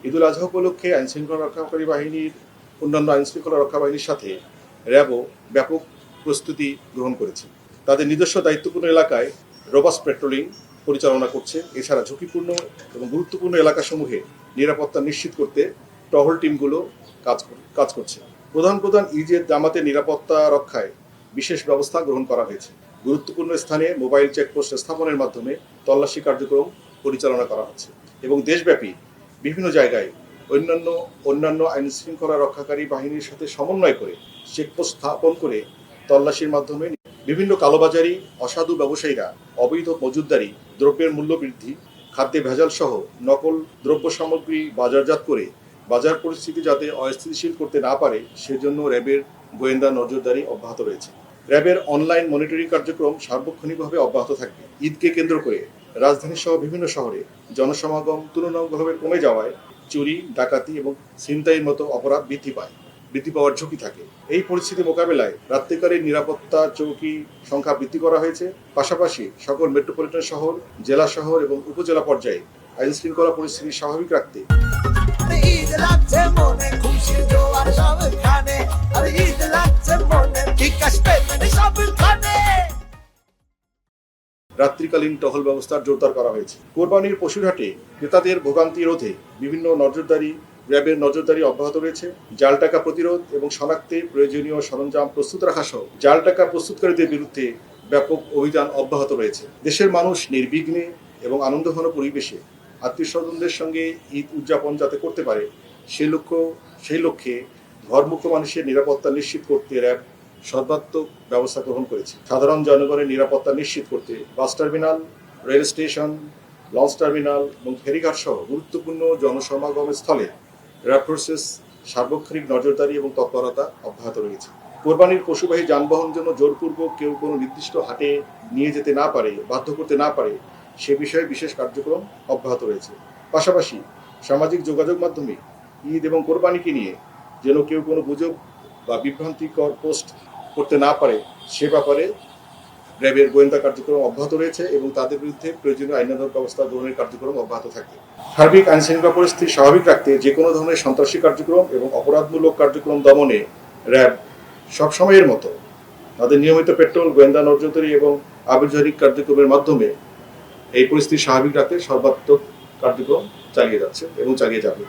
ঈদুল আজহা উপলক্ষে আইনশৃঙ্খলা রক্ষাকারী বাহিনীর অন্যান্য আইনশৃঙ্খলা রক্ষা বাহিনীর সাথে র্যাবও ব্যাপক প্রস্তুতি গ্রহণ করেছে। তাদের নিজস্ব দায়িত্বপূর্ণ এলাকায় রোবাস্ট পেট্রোলিং পরিচালনা করছে। এছাড়া ঝুঁকিপূর্ণ এবং গুরুত্বপূর্ণ এলাকাসমূহে নিরাপত্তা নিশ্চিত করতে টহল টিমগুলো কাজ করছে। প্রধান ঈদের জামাতের নিরাপত্তা রক্ষায় বিশেষ ব্যবস্থা গ্রহণ করা হয়েছে। গুরুত্বপূর্ণ স্থানে মোবাইল চেকপোস্ট স্থাপনের মাধ্যমে তল্লাশি কার্যক্রম পরিচালনা করা হচ্ছে এবং দেশব্যাপী বিভিন্ন জায়গায় অন্যান্য আইনশৃঙ্খলা রক্ষাকারী বাহিনীর সাথে সমন্বয় করে চেকপোস্ট স্থাপন করে তল্লাশির মাধ্যমে বিভিন্ন কালোবাজারি, অসাধু ব্যবসায়ীরা অবৈধ মজুতদারি, দ্রব্যের মূল্য বৃদ্ধি, খাদ্যে ভেজাল সহ নকল দ্রব্য সামগ্রী বাজারজাত করে বাজার পরিস্থিতি যাতে অস্থিতিশীল করতে না পারে সেজন্য র্যাবের গোয়েন্দা নজরদারি অব্যাহত রয়েছে। র্যাবের অনলাইন মনিটরিং কার্যক্রম সার্বক্ষণিকভাবে অব্যাহত থাকবে। ঈদকে কেন্দ্র করে রাজধানী সহ বিভিন্ন শহরে জনসমাগম তুলনামূলকভাবে কমে যাওয়ায় চুরি, ডাকাতি এবং ছিনতাইয়ের মতো অপরাধ বৃদ্ধি পাওয়ার ঝুঁকি থাকে। এই পরিস্থিতি মোকাবেলায় রাত্রিকালীন নিরাপত্তা চৌকি সংখ্যা বৃদ্ধি করা হয়েছে। পাশাপাশি সকল মেট্রোপলিটন শহর, জেলা শহর এবং উপজেলা পর্যায়ে আইন শৃঙ্খলা পরিস্থিতি স্বাভাবিক রাখতে রাত্রিকালীন টহল ব্যবস্থার জোরদার করা হয়েছে। কোরবানির পশুর হাটে ক্রেতাদের ভোগান্তি রোধে বিভিন্ন র্যাবের নজরদারি অব্যাহত রয়েছে। জাল টাকা প্রতিরোধ এবং শনাক্তে প্রয়োজনীয় সরঞ্জাম প্রস্তুত রাখা সহ জাল টাকা প্রস্তুতকারীদের বিরুদ্ধে ব্যাপক অভিযান অব্যাহত রয়েছে। দেশের মানুষ নির্বিঘ্নে এবং আনন্দঘন পরিবেশে আত্মীয় স্বজনদের সঙ্গে ঈদ উদযাপন যাতে করতে পারে সেই লক্ষ্যে ঘরমুক্ত মানুষের নিরাপত্তা নিশ্চিত করতে র্যাব সর্বাত্মক ব্যবস্থা গ্রহণ করেছে। সাধারণ জনগণের নিরাপত্তা নিশ্চিত করতে bus terminal, rail station, launch terminal এবং ফেরিঘাট সহ গুরুত্বপূর্ণ জনসমাগমের স্থলে র্যাব ফোর্সেস সার্বক্ষণিক নজরদারি এবং তৎপরতা অব্যাহত রয়েছে। কোরবানির পশুবাহী যানবাহন জন্য জোরপূর্বক কেউ কোনো নির্দিষ্ট হাটে নিয়ে যেতে না পারে, বাধ্য করতে না পারে সে বিষয়ে বিশেষ কার্যক্রম অব্যাহত রয়েছে। পাশাপাশি সামাজিক যোগাযোগ মাধ্যমে ঈদ এবং কোরবানিকে নিয়ে যেন কেউ কোনো গুজব বা বিভ্রান্তিকর পোস্ট করতে না পারে সে ব্যাপারে র্যাবের গোয়েন্দা কার্যক্রম অব্যাহত রয়েছে এবং তাদের বিরুদ্ধে প্রয়োজনীয় আইনানুগ ব্যবস্থা গ্রহণের কার্যক্রম অব্যাহত থাকবে। সার্বিক আইনশৃঙ্খলা পরিস্থিতি স্বাভাবিক রাখতে যে কোনো ধরনের সন্ত্রাসী কার্যক্রম এবং অপরাধমূলক কার্যক্রম দমনে র্যাব সবসময়ের মতো তাদের নিয়মিত পেট্রোল, গোয়েন্দা নজরদারি এবং আভিযানিক কার্যক্রমের মাধ্যমে এই পরিস্থিতি স্বাভাবিক রাখতে সর্বাত্মক কার্যক্রম চালিয়ে যাচ্ছে এবং চালিয়ে যাবে।